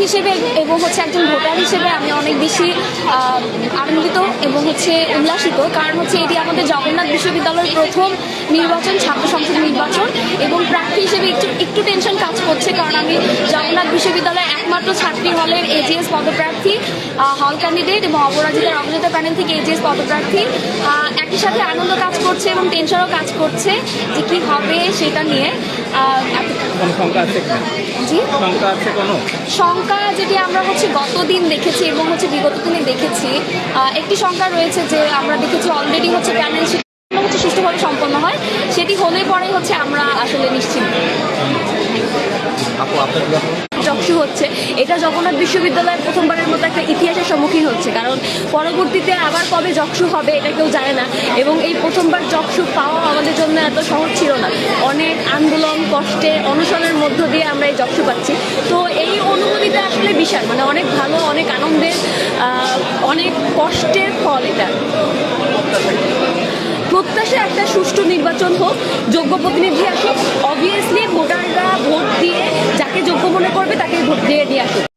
হিসেবে এবং একজন ভোটার হিসেবে আমি অনেক বেশি আনন্দিত এবং উল্লাসিত, কারণ এটি আমাদের জগন্নাথ বিশ্ববিদ্যালয়ের প্রথম নির্বাচন, ছাত্র সংসদ নির্বাচন, এবং প্রার্থী হিসেবে একটু টেনশন কাজ করছে, কারণ আমি জগন্নাথ বিশ্ববিদ্যালয়ের একমাত্র ছাত্রী হলের এজিএস পদপ্রার্থী, হল ক্যান্ডিডেট, এবং অপরাজিতার অগ্রযাত্রা প্যানেল থেকে এজিএস পদপ্রার্থী। একই সাথে আনন্দ কাজ করছে এবং টেনশনও কাজ করছে যে কি হবে সেটা নিয়ে। শঙ্কা যেটি আমরা গত দিন দেখেছি এবং বিগত দিনে দেখেছি, একটি শঙ্কা রয়েছে যে আমরা দেখেছি অলরেডি প্যানেল সুষ্ঠুভাবে সম্পন্ন হয়, সেটি হলে পরে আমরা আসলে নিশ্চিত। যকসু হচ্ছে, এটা জগন্নাথ বিশ্ববিদ্যালয়ের প্রথমবারের মতো একটা ইতিহাসের সম্মুখীন হচ্ছে, কারণ পরবর্তীতে আবার কবে যকসু হবে এটা কেউ জানে না, এবং এই প্রথমবার যকসু পাওয়া আমাদের জন্য এত সহজ ছিল না। অনেক আন্দোলন, কষ্টে, অনশনের মধ্য দিয়ে আমরা এই যকসু পাচ্ছি। তো এই অনুভূতিটা আসলে বিশাল, অনেক ভালো, অনেক আনন্দের, অনেক কষ্টের ফল এটা। প্রত্যাশা একটা সুষ্ঠু নির্বাচন হোক, যোগ্য প্রতিনিধি আসুক, অবভিয়াসলি ভোটাররা ভোট দিয়ে যাকে যোগ্য মনে করবে তাকে ভোট দিয়ে আসুক।